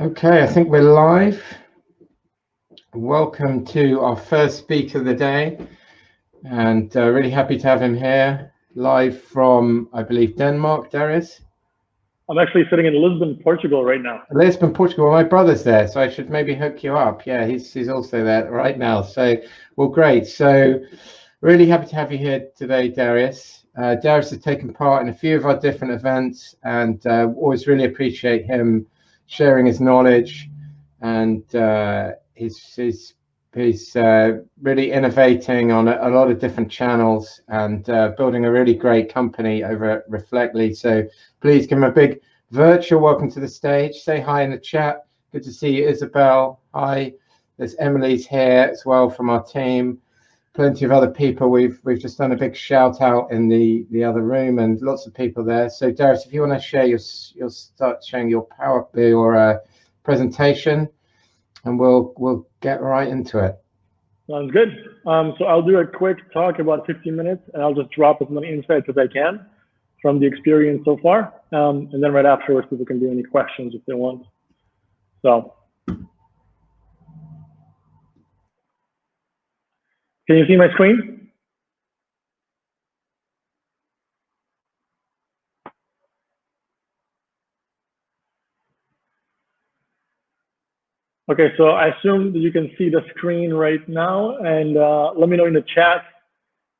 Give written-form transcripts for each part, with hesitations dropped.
Okay, I think we're live. Welcome to our first speaker of the day, and really happy to have him here, live from, I believe, Denmark. Darius? I'm actually sitting in Lisbon, Portugal right now. Lisbon, Portugal. Well, my brother's there, so I should maybe hook you up. Yeah, he's also there right now. So, well, great. So, really happy to have you here today, Darius. Darius has taken part in a few of our different events, and always really appreciate him sharing his knowledge and he's really innovating on a lot of different channels and building a really great company over at Reflectly. So please give him a big virtual welcome to the stage. Say hi in the chat. Good to see you, Isabel. Hi. There's Emily's here as well from our team. Plenty of other people. We've just done a big shout out in the other room, and lots of people there. So Darius, if you want to share you'll start sharing your presentation, and we'll get right into it. Sounds good. So I'll do a quick talk, about 15 minutes, and I'll just drop as many insights as I can from the experience so far. And then right afterwards, people can do any questions if they want. So, can you see my screen? Okay, so I assume that you can see the screen right now, and let me know in the chat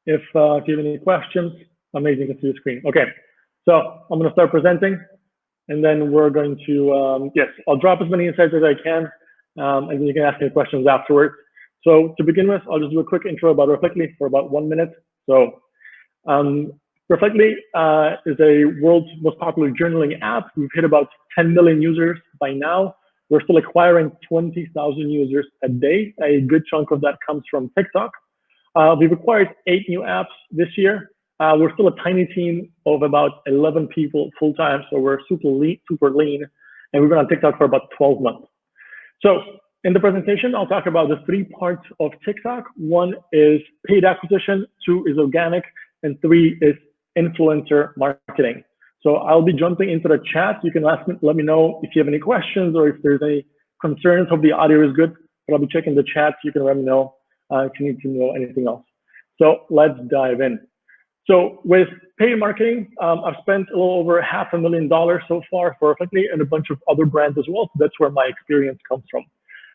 if you have any questions. Amazing to see the screen. Okay, so I'm going to start presenting, and then we're going to, yes, I'll drop as many insights as I can, and then you can ask me questions afterwards. So to begin with, I'll just do a quick intro about Reflectly for about 1 minute. So Reflectly is a world's most popular journaling app. We've hit about 10 million users by now. We're still acquiring 20,000 users a day. A good chunk of that comes from TikTok. We've acquired 8 new apps this year. We're still a tiny team of about 11 people full-time, so we're super lean, and we've been on TikTok for about 12 months. So in the presentation, I'll talk about the 3 parts of TikTok. 1 is paid acquisition, 2 is organic, and 3 is influencer marketing. So I'll be jumping into the chat. You can let me know if you have any questions or if there's any concerns. Hope the audio is good, but I'll be checking the chat. You can let me know if you need to know anything else. So let's dive in. So with paid marketing, I've spent a little over $500,000 so far for Reflectly and a bunch of other brands as well. So that's where my experience comes from.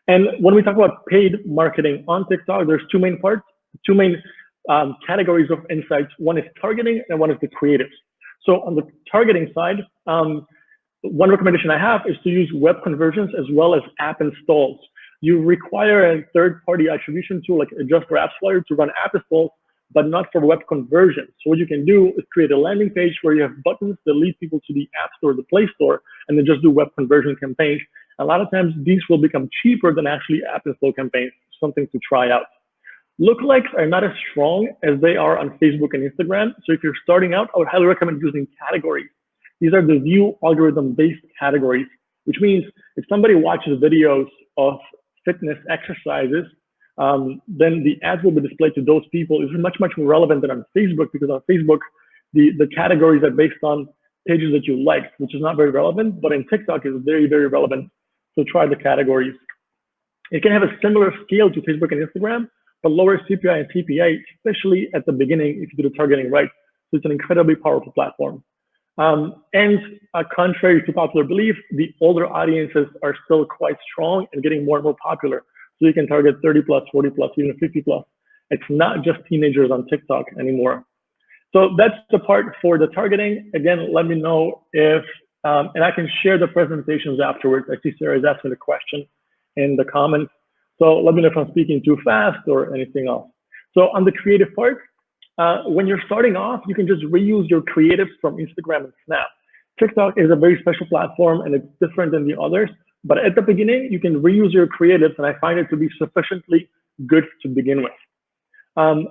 And when we talk about paid marketing on TikTok, there's 2 main parts, 2 main categories of insights. 1 is targeting and 1 is the creatives. So on the targeting side, 1 recommendation I have is to use web conversions as well as app installs. You require a third-party attribution tool like Adjust for AppsFlyer to run app installs, but not for web conversions. So what you can do is create a landing page where you have buttons that lead people to the App Store, the Play Store, and then just do web conversion campaigns. A lot of times these will become cheaper than actually app install campaigns, something to try out. Lookalikes are not as strong as they are on Facebook and Instagram. So if you're starting out, I would highly recommend using categories. These are the view algorithm-based categories, which means if somebody watches videos of fitness exercises, then the ads will be displayed to those people. It's much more relevant than on Facebook, because on Facebook, the categories are based on pages that you like, which is not very relevant, but in TikTok is very relevant. So try the categories. It can have a similar scale to Facebook and Instagram, but lower CPI and CPA, especially at the beginning if you do the targeting right. So it's an incredibly powerful platform. And contrary to popular belief, the older audiences are still quite strong and getting more and more popular. So you can target 30 plus, 40 plus, even 50 plus. It's not just teenagers on TikTok anymore. So that's the part for the targeting. Again, let me know if, and I can share the presentations afterwards. I see Sarah is asking a question in the comments. So let me know if I'm speaking too fast or anything else. So on the creative part, when you're starting off, you can just reuse your creatives from Instagram and Snap. TikTok is a very special platform and it's different than the others. But at the beginning, you can reuse your creatives, and I find it to be sufficiently good to begin with.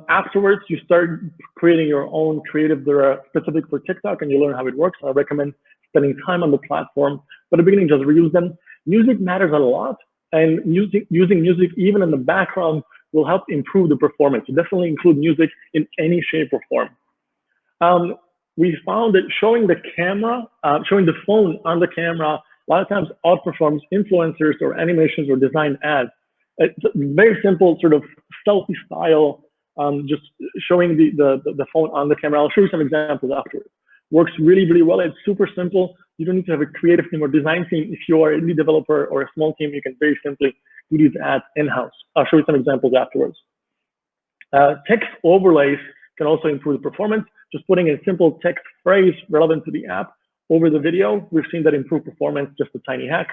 Afterwards, you start creating your own creatives that are specific for TikTok, and you learn how it works. I recommend spending time on the platform. But at the beginning, just reuse them. Music matters a lot, and using music even in the background will help improve the performance. So definitely include music in any shape or form. We found that showing the phone on the camera a lot of times outperforms influencers or animations or designed ads. It's very simple, sort of selfie style, just showing the phone on the camera. I'll show you some examples afterwards. Works really, really well. It's super simple. You don't need to have a creative team or design team. If you are an indie developer or a small team, you can very simply do these ads in-house. I'll show you some examples afterwards. Text overlays can also improve the performance. Just putting a simple text phrase relevant to the app over the video, we've seen that improve performance, just a tiny hack.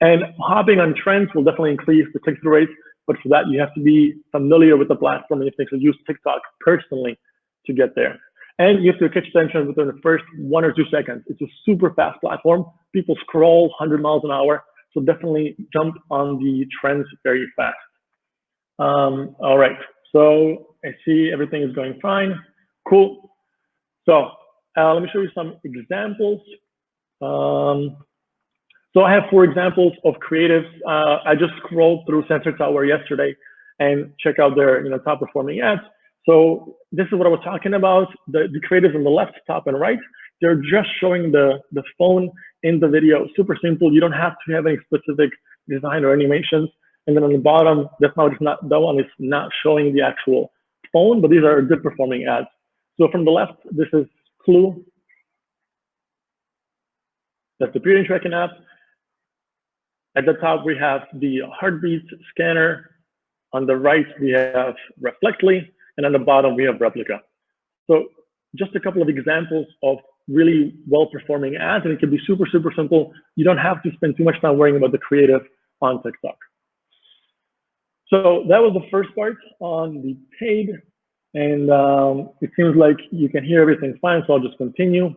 And hopping on trends will definitely increase the click-through rate, but for that, you have to be familiar with the platform and you have to use TikTok personally to get there. And you have to catch attention within the first 1 or 2 seconds. It's a super fast platform. People scroll 100 miles an hour, so definitely jump on the trends very fast. All right, so I see everything is going fine. Cool. So let me show you some examples. So I have 4 examples of creatives. I just scrolled through Sensor Tower yesterday and check out their top performing ads. So this is what I was talking about. The creatives on the left, top and right, they're just showing the phone in the video. Super simple. You don't have to have any specific design or animations. And then on the bottom, that one is not showing the actual phone, but these are good performing ads. So from the left, this is Clue. That's the period tracking app. At the top, we have the heartbeat scanner. On the right, we have Reflectly. And on the bottom, we have Replica. So just a couple of examples of really well-performing ads, and it can be super, super simple. You don't have to spend too much time worrying about the creative on TikTok. So that was the first part on the paid, and it seems like you can hear everything fine, so I'll just continue.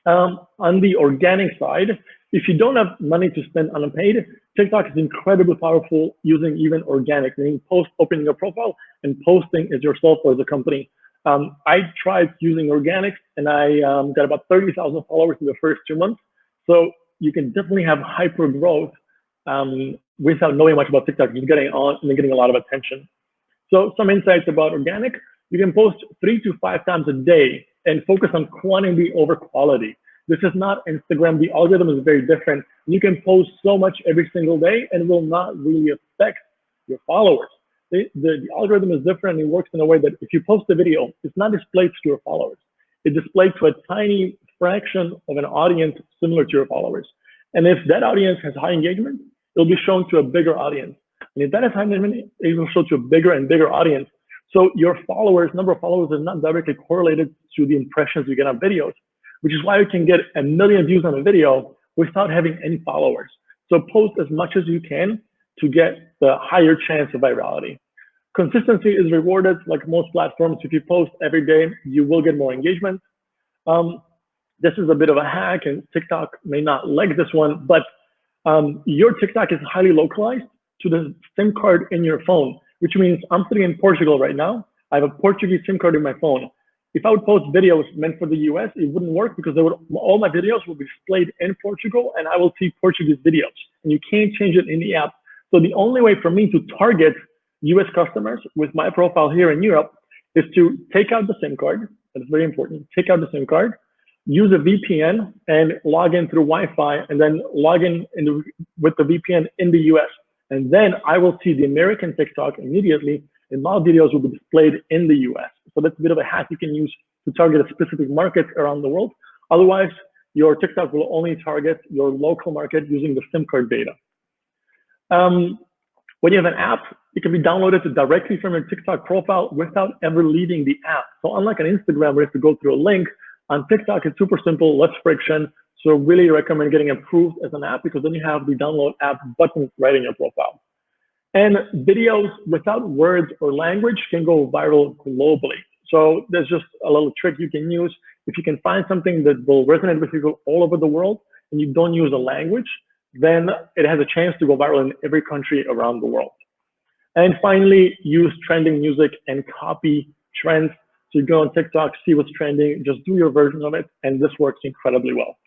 On the organic side, if you don't have money to spend on a paid, TikTok is incredibly powerful using even organic, meaning opening a profile and posting as yourself or as a company. I tried using organics and I got about 30,000 followers in the first 2 months. So you can definitely have hyper growth without knowing much about TikTok, just getting on and getting a lot of attention. So some insights about organic: you can post 3 to 5 times a day and focus on quantity over quality. This is not Instagram. The algorithm is very different. You can post so much every single day and it will not really affect your followers. The algorithm is different. It works in a way that if you post a video, it's not displayed to your followers. It's displayed to a tiny fraction of an audience similar to your followers. And if that audience has high engagement, it'll be shown to a bigger audience. And if that has high engagement, it will show to a bigger and bigger audience. So your followers, number of followers, is not directly correlated to the impressions you get on videos, which is why you can get 1 million views on a video without having any followers. So post as much as you can to get the higher chance of virality. Consistency is rewarded like most platforms. If you post every day, you will get more engagement. This is a bit of a hack, and TikTok may not like this one, but your TikTok is highly localized to the SIM card in your phone, which means I'm sitting in Portugal right now. I have a Portuguese SIM card in my phone. If I would post videos meant for the US, it wouldn't work because all my videos will be displayed in Portugal and I will see Portuguese videos, and you can't change it in the app. So the only way for me to target US customers with my profile here in Europe is to take out the SIM card. That's very important. Take out the SIM card, use a VPN and log in through Wi-Fi, and then log in with the VPN in the US. And then I will see the American TikTok immediately, and my videos will be displayed in the US. So that's a bit of a hack you can use to target a specific market around the world. Otherwise, your TikTok will only target your local market using the SIM card data. When you have an app, it can be downloaded directly from your TikTok profile without ever leaving the app. So unlike on Instagram, where you have to go through a link, on TikTok, it's super simple, less friction. So really recommend getting approved as an app, because then you have the download app button right in your profile. And videos without words or language can go viral globally. So there's just a little trick you can use. If you can find something that will resonate with people all over the world and you don't use a language, then it has a chance to go viral in every country around the world. And finally, use trending music and copy trends. So you go on TikTok, see what's trending, just do your version of it, and this works incredibly well.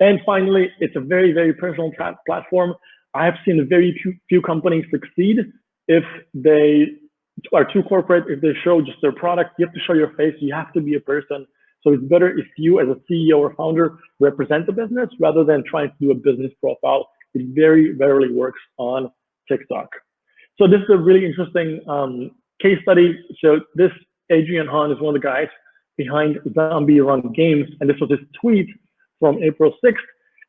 And finally, it's a very, very personal platform. I have seen very few companies succeed if they are too corporate. If they show just their product, you have to show your face. You have to be a person. So it's better if you, as a CEO or founder, represent the business rather than trying to do a business profile. It very rarely works on TikTok. So this is a really interesting case study. So this Adrian Han is one of the guys behind Zombie Run Games, and this was his tweet from April 6th.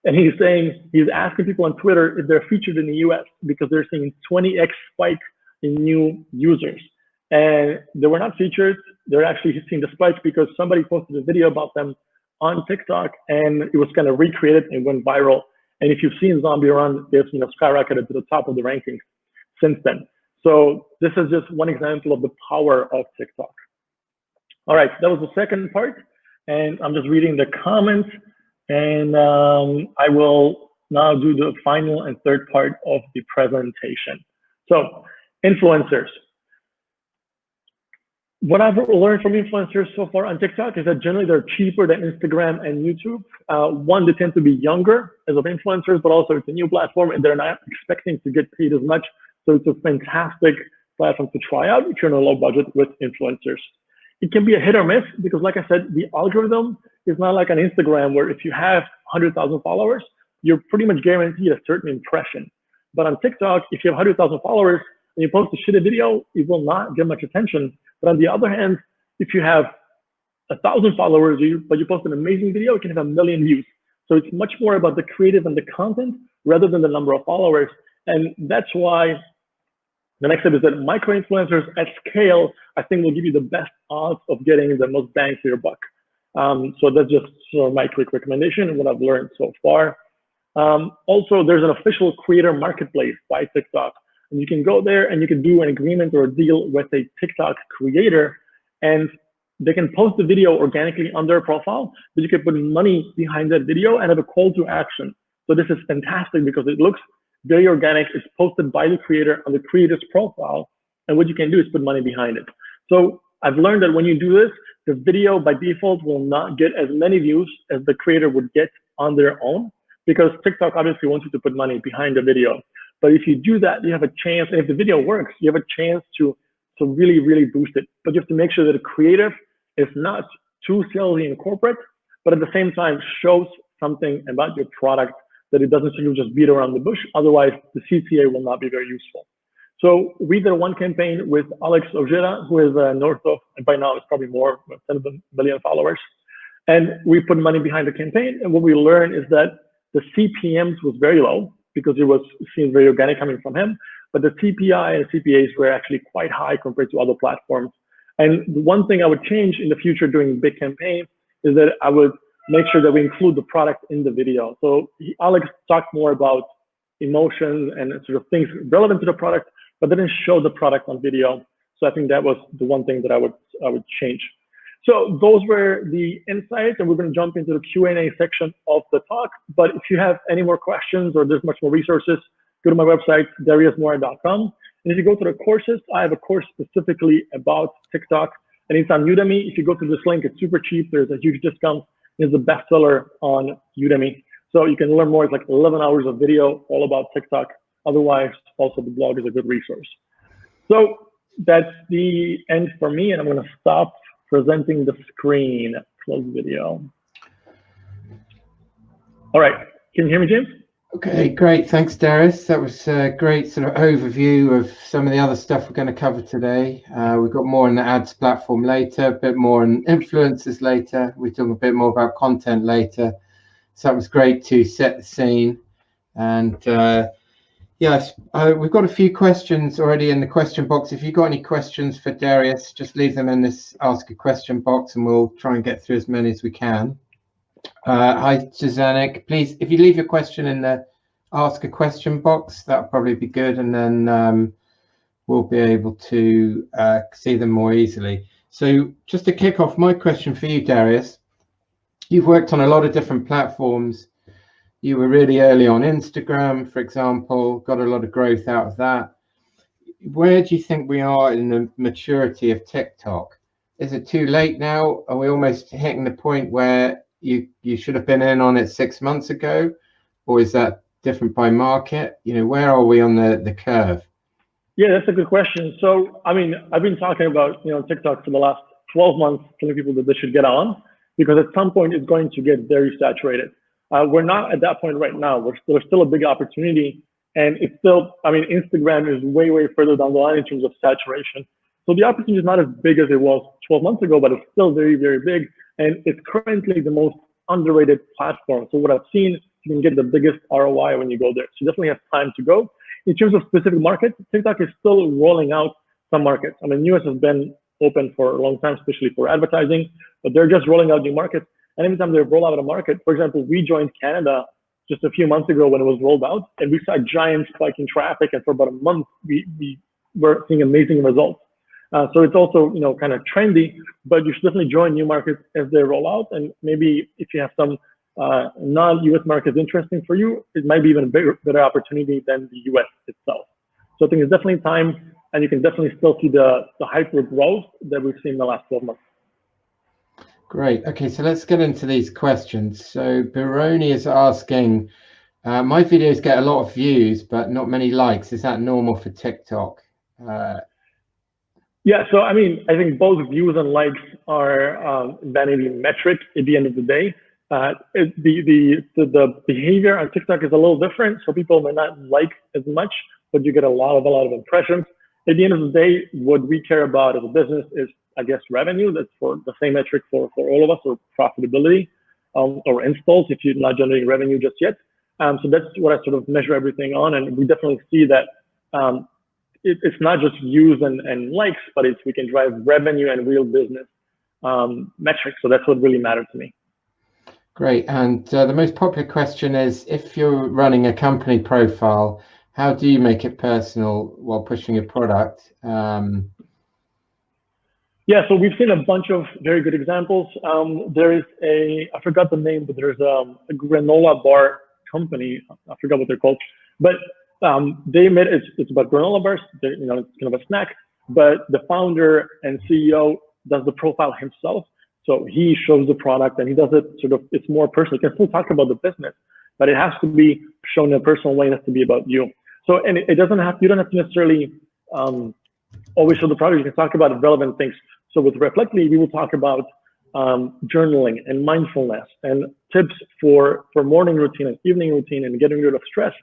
And he's saying, he's asking people on Twitter if they're featured in the US because they're seeing 20x spike in new users. And they were not featured. They're actually seeing the spike because somebody posted a video about them on TikTok and it was kind of recreated and went viral. And if you've seen Zombie Run, they've skyrocketed to the top of the rankings since then. So this is just one example of the power of TikTok. All right, that was the second part. And I'm just reading the comments. And I will now do the final and third part of the presentation. So influencers. What I've learned from influencers so far on TikTok is that generally they're cheaper than Instagram and YouTube. One, they tend to be younger as of influencers, but also it's a new platform and they're not expecting to get paid as much. So it's a fantastic platform to try out if you're on a low budget with influencers. It can be a hit or miss because, like I said, the algorithm is not like on Instagram where if you have 100,000 followers, you're pretty much guaranteed a certain impression. But on TikTok, if you have 100,000 followers and you post a shitty video, it will not get much attention. But on the other hand, if you have 1,000 followers, but you post an amazing video, it can have 1 million views. So it's much more about the creative and the content rather than the number of followers. And that's why the next step is that micro-influencers at scale, I think, will give you the best odds of getting the most bang for your buck. So that's just sort of my quick recommendation and what I've learned so far. Also, there's an official creator marketplace by TikTok. And you can go there and you can do an agreement or a deal with a TikTok creator and they can post the video organically on their profile, but you can put money behind that video and have a call to action. So this is fantastic because it looks very organic. It's posted by the creator on the creator's profile. And what you can do is put money behind it. So I've learned that when you do this, the video by default will not get as many views as the creator would get on their own because TikTok obviously wants you to put money behind the video. But if you do that, you have a chance, and if the video works, you have a chance to really, really boost it. But you have to make sure that the creative is not too salesy and corporate, but at the same time shows something about your product that it doesn't sort of just beat around the bush. Otherwise, the CTA will not be very useful. So we did one campaign with Alex Ojeda, who is north of, and by now it's probably more, 10 million followers. And we put money behind the campaign. And what we learned is that the CPMs was very low because it was seemed very organic coming from him. But the CPI and CPAs were actually quite high compared to other platforms. And the one thing I would change in the future doing big campaigns is that I would make sure that we include the product in the video. So Alex talked more about emotions and sort of things relevant to the product, but didn't show the product on video. So I think that was the one thing that I would change. So those were the insights, and we're going to jump into the Q&A section of the talk. But if you have any more questions or there's much more resources, go to my website, dariusmoira.com. And if you go to the courses, I have a course specifically about TikTok, and it's on Udemy. If you go to this link, it's super cheap. There's a huge discount. It's the bestseller on Udemy. So you can learn more. It's like 11 hours of video all about TikTok. Otherwise, also the blog is a good resource. So that's the end for me, and I'm going to stop presenting the screen. Close video. All right. Can you hear me, James? Okay, great. Thanks, Darius. That was a great sort of overview of some of the other stuff we're going to cover today. We've got more on the ads platform later, a bit more on influencers later. We're talking a bit more about content later. So that was great to set the scene. And yes, we've got a few questions already in the question box. If you've got any questions for Darius, just leave them in this ask a question box and we'll try and get through as many as we can. Hi, Suzanek. Please, if you leave your question in the ask a question box, that'll probably be good. And then we'll be able to see them more easily. So just to kick off, my question for you, Darius, you've worked on a lot of different platforms. You were really early on Instagram, for example, got a lot of growth out of that. Where do you think we are in the maturity of TikTok? Is it too late now? Are we almost hitting the point where you should have been in on it 6 months ago? Or is that different by market? You know, where are we on the curve? Yeah, that's a good question. So, I mean, I've been talking about, TikTok for the last 12 months, telling people that they should get on. because at some point it's going to get very saturated. We're not at that point right now. There's still a big opportunity, and it's still, I mean, Instagram is way, way further down the line in terms of saturation. So the opportunity is not as big as it was 12 months ago, but it's still very, very big. And it's currently the most underrated platform. So what I've seen, you can get the biggest ROI when you go there. So you definitely have time to go. In terms of specific markets, TikTok is still rolling out some markets. I mean, US has been open for a long time, especially for advertising, but they're just rolling out new markets. And every time they roll out a market, for example, we joined Canada just a few months ago when it was rolled out, and we saw a giant spike in traffic. And for about a month, we were seeing amazing results. So it's also, you know, kind of trendy, but you should definitely join new markets as they roll out. And maybe if you have some non-US markets interesting for you, it might be even a better opportunity than the US itself. So I think it's definitely time, and you can definitely still see the hyper growth that we've seen in the last 12 months. Great. Okay, so let's get into these questions. So Bironi is asking, my videos get a lot of views, but not many likes. Is that normal for TikTok? Yeah, so I mean, I think both views and likes are vanity metric at the end of the day. The behavior on TikTok is a little different, so people may not like as much, but you get a lot of impressions. At the end of the day, what we care about as a business is, I guess, revenue. That's for the same metric for all of us, or profitability, or installs if you're not generating revenue just yet. So that's what I sort of measure everything on, and we definitely see that it's not just views and likes, but we can drive revenue and real business metrics. So that's what really matters to me. Great. And the most popular question is, if you're running a company profile, how do you make it personal while pushing a product? Yeah, so we've seen a bunch of very good examples. There is I forgot the name, but there's a granola bar company. I forgot what they're called, but they made it's about granola bars. You know, it's kind of a snack, but the founder and CEO does the profile himself. So he shows the product, and he does it sort of, it's more personal. You can still talk about the business, but it has to be shown in a personal way. It has to be about you. So, and it doesn't have, you don't have to necessarily always show the product. You can talk about relevant things. So with Reflectly, we will talk about journaling and mindfulness and tips for morning routine and evening routine and getting rid of stress.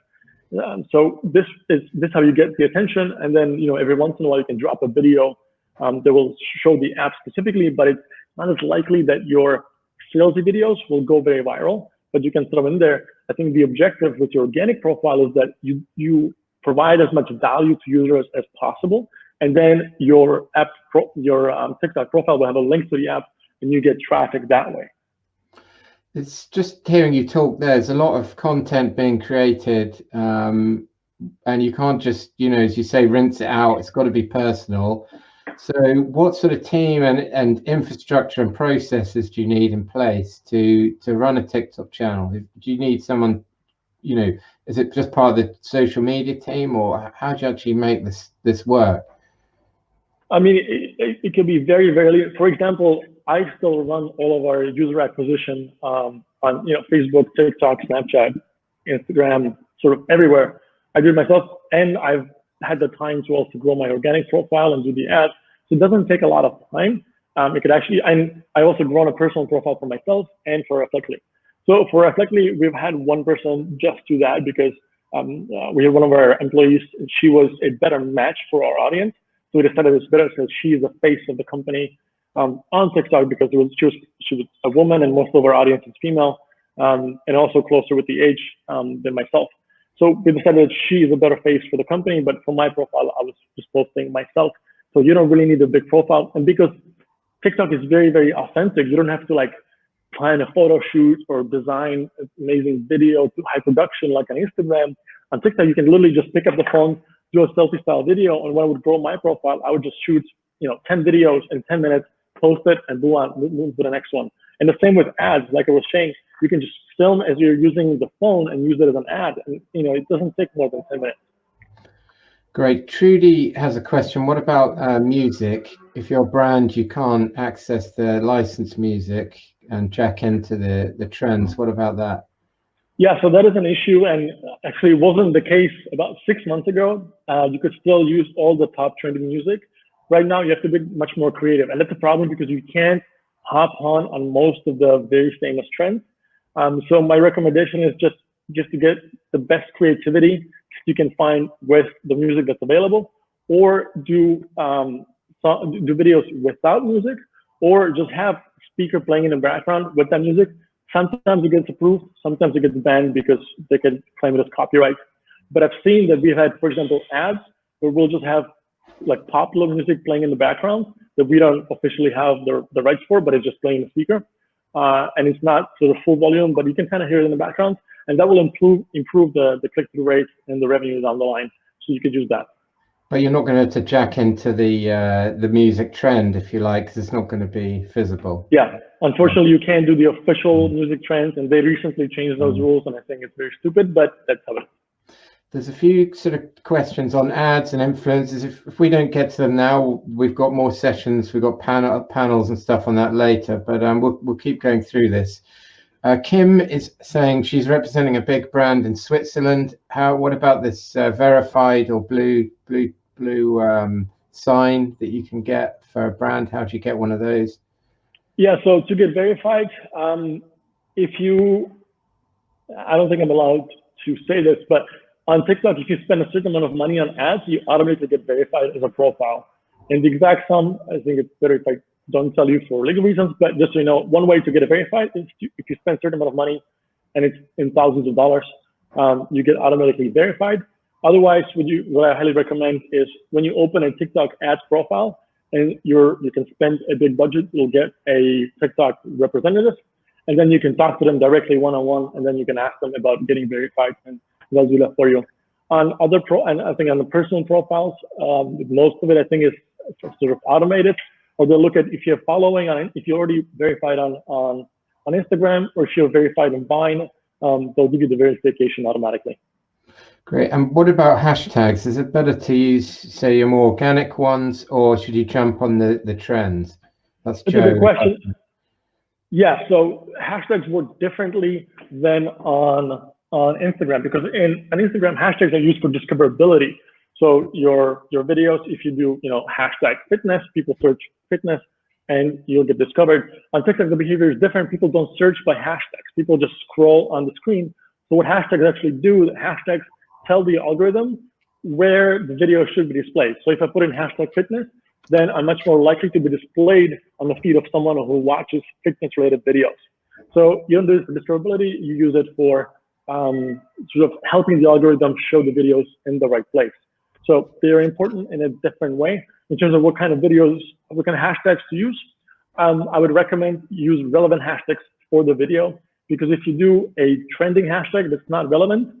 So this is how you get the attention. And then, you know, every once in a while you can drop a video that will show the app specifically, but it's not as likely that your salesy videos will go very viral, but you can throw in there. I think the objective with your organic profile is that you provide as much value to users as possible. And then your TikTok profile will have a link to the app, and you get traffic that way. It's just hearing you talk, there's a lot of content being created, and you can't just, you know, as you say, rinse it out. It's got to be personal. So what sort of team and infrastructure and processes do you need in place to run a TikTok channel? Do you need someone, you know, is it just part of the social media team, or how do you actually make this work? I mean, it can be very, very, for example, I still run all of our user acquisition on, you know, Facebook, TikTok, Snapchat, Instagram, sort of everywhere. I do it myself, and I've had the time to also grow my organic profile and do the ads. So it doesn't take a lot of time. It could actually, and I also grown a personal profile for myself and for Reflectly. So for Reflectly, we've had one person just do that because we had one of our employees, and she was a better match for our audience. So we decided it's better because she is the face of the company on TikTok, because she was a woman, and most of our audience is female, and also closer with the age than myself. So we decided that she is a better face for the company, but for my profile, I was just posting myself. So you don't really need a big profile. And because TikTok is very, very authentic, you don't have to like plan a photo shoot or design an amazing video to high production like on Instagram. On TikTok, you can literally just pick up the phone, do a selfie style video. And when I would grow my profile, I would just shoot, you know, 10 videos in 10 minutes, post it, and move to the next one. And the same with ads. Like I was saying, you can just film as you're using the phone and use it as an ad. And, you know, it doesn't take more than 10 minutes. Great. Trudy has a question. What about music? If you're a brand, you can't access the licensed music and jack into the trends. What about that? Yeah, so that is an issue, and actually it wasn't the case about 6 months ago. You could still use all the top trending music. Right now, you have to be much more creative, and that's a problem because you can't hop on most of the very famous trends. So my recommendation is just to get the best creativity you can find with the music that's available, or do videos without music, or just have speaker playing in the background with that music. Sometimes it gets approved, sometimes it gets banned because they can claim it as copyright. But I've seen that we've had, for example, ads where we'll just have like popular music playing in the background that we don't officially have the rights for, but it's just playing the speaker. And it's not sort of full volume, but you can kind of hear it in the background. And that will improve the click-through rate and the revenue down the line. So you could use that. But you're not going to jack into the music trend, if you like, because it's not going to be visible. Yeah, unfortunately, you can't do the official music trends, and they recently changed those rules, and I think it's very stupid, but that's how it is. There's a few sort of questions on ads and influencers. If we don't get to them now, we've got more sessions, we've got panels and stuff on that later, but we'll keep going through this. Kim is saying she's representing a big brand in Switzerland. What about this verified or blue sign that you can get for a brand? How do you get one of those? Yeah, so to get verified, I don't think I'm allowed to say this, but on TikTok, if you spend a certain amount of money on ads, you automatically get verified as a profile. And the exact sum, I think it's better if I don't tell you for legal reasons, but just so you know, one way to get it verified is if you spend a certain amount of money and it's in thousands of dollars, you get automatically verified. Otherwise, what I highly recommend is when you open a TikTok ads profile and you can spend a big budget, you'll get a TikTok representative, and then you can talk to them directly one-on-one, and then you can ask them about getting verified, and they'll do that for you. And I think on the personal profiles, most of it I think is sort of automated. Or they'll look at if you're following if you're already verified on Instagram, or if you're verified in Vine, they'll give you the verification automatically. Great. And what about hashtags? Is it better to use, say, your more organic ones, or should you jump on the trends? That's Joe. a good question. Yeah, so hashtags work differently than on Instagram, because on Instagram, hashtags are used for discoverability. So your videos, if you do, hashtag fitness, people search fitness and you'll get discovered. On TikTok, the behavior is different. People don't search by hashtags. People just scroll on the screen. So what hashtags actually do, the hashtags tell the algorithm where the video should be displayed. So if I put in hashtag fitness, then I'm much more likely to be displayed on the feed of someone who watches fitness-related videos. So you don't do this for discoverability, you use it for sort of helping the algorithm show the videos in the right place. So they're important in a different way. In terms of what kind of videos, what kind of hashtags to use, I would recommend use relevant hashtags for the video, because if you do a trending hashtag that's not relevant,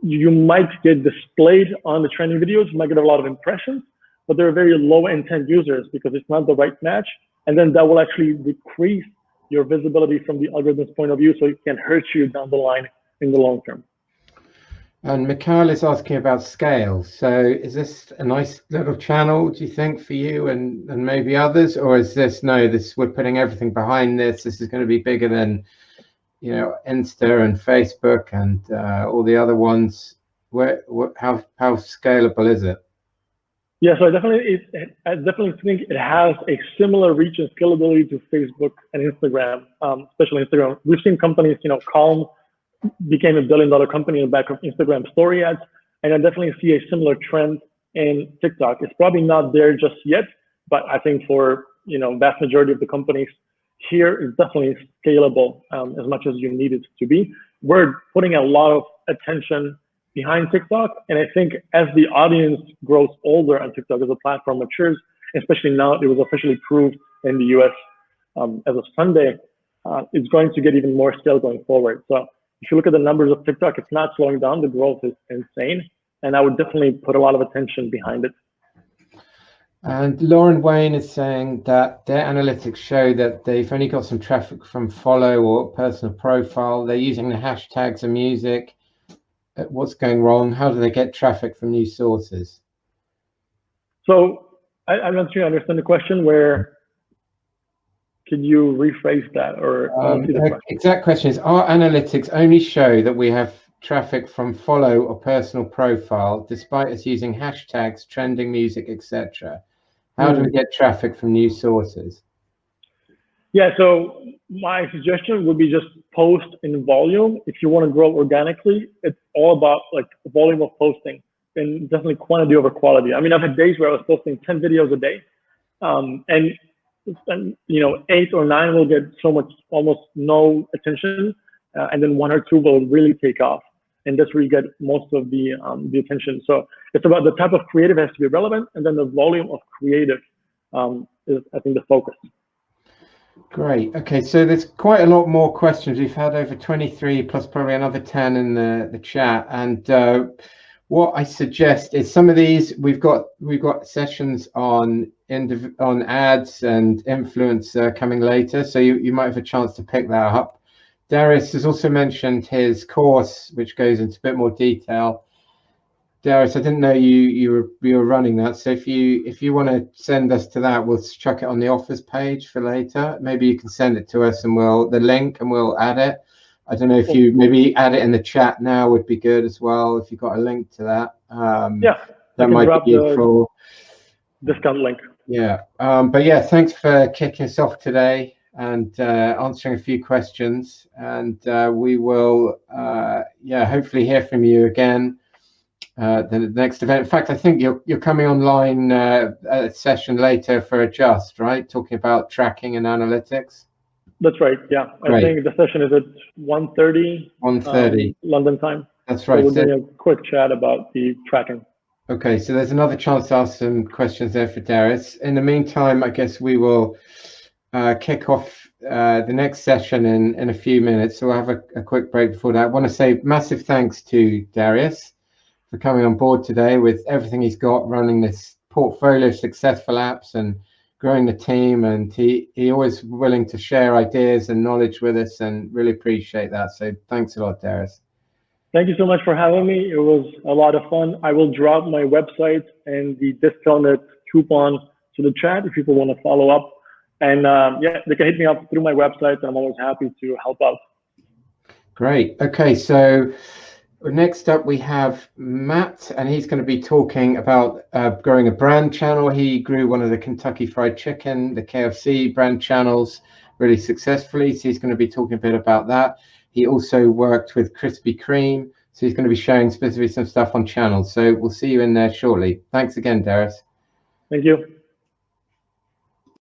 you might get displayed on the trending videos, you might get a lot of impressions, but they're very low intent users because it's not the right match. And then that will actually decrease your visibility from the algorithm's point of view, so it can hurt you down the line in the long term. And Mikhail is asking about scale. So is this a nice little channel, do you think, for you and maybe others? Or is this, no, we're putting everything behind this. This is going to be bigger than, Insta and Facebook and all the other ones. How scalable is it? Yeah, so I definitely think it has a similar reach and scalability to Facebook and Instagram, especially Instagram. We've seen companies, Calm became $1 billion company in the back of Instagram story ads. And I definitely see a similar trend in TikTok. It's probably not there just yet, but I think for, vast majority of the companies here is definitely scalable as much as you need it to be. We're putting a lot of attention behind TikTok. And I think as the audience grows older on TikTok, as the platform matures, especially now it was officially approved in the US as of Sunday, it's going to get even more scale going forward. So if you look at the numbers of TikTok, it's not slowing down. The growth is insane. And I would definitely put a lot of attention behind it. And Lauren Wayne is saying that their analytics show that they've only got some traffic from follow or personal profile. They're using the hashtags and music. What's going wrong? How do they get traffic from new sources? So I'm not sure I understand the question. Could you rephrase that? Or the exact question is, our analytics only show that we have traffic from follow or personal profile, despite us using hashtags, trending music, etc. How do we get traffic from new sources? Yeah, so my suggestion would be just post in volume. If you want to grow organically, it's all about like volume of posting and definitely quantity over quality. I mean, I've had days where I was posting 10 videos a day, and you know, 8 or 9 will get so much, almost no attention, and then 1 or 2 will really take off, and that's where you get most of the attention. So it's about the type of creative has to be relevant, and then the volume of creative is, I think, the focus. Great. Okay, so there's quite a lot more questions. We've had over 23 plus probably another 10 in the chat. And what I suggest is some of these we've got sessions on ads and influencer coming later, so you might have a chance to pick that up. Darius has also mentioned his course, which goes into a bit more detail. Darius, I didn't know you were running that. So if you want to send us to that, we'll chuck it on the offers page for later. Maybe you can send it to us and the link and we'll add it. I don't know if you maybe add it in the chat now would be good as well. If you've got a link to that, yeah, that might be useful. Discount link. Yeah, but yeah, thanks for kicking us off today and answering a few questions. And we will, hopefully hear from you again. The next event. In fact, I think you're coming online a session later for Adjust, right? Talking about tracking and analytics. That's right. Yeah, Great. I think the session is at 1:30. 1:30 London time. That's right. So we're doing a quick chat about the tracking. Okay, so there's another chance to ask some questions there for Darius. In the meantime, I guess we will kick off the next session in a few minutes. So we'll have a quick break before that. I want to say massive thanks to Darius for coming on board today with everything he's got, running this portfolio of successful apps and growing the team. And he always willing to share ideas and knowledge with us, and really appreciate that. So thanks a lot, Darius. Thank you so much for having me. It was a lot of fun. I will drop my website and the discounted coupon to the chat if people want to follow up. And yeah, they can hit me up through my website, and I'm always happy to help out. Great. Okay, so next up we have Matt, and he's going to be talking about growing a brand channel. He grew one of the Kentucky Fried Chicken, the KFC brand channels really successfully. So he's going to be talking a bit about that. He also worked with Krispy Kreme. So he's going to be sharing specifically some stuff on channels. So we'll see you in there shortly. Thanks again, Darius. Thank you.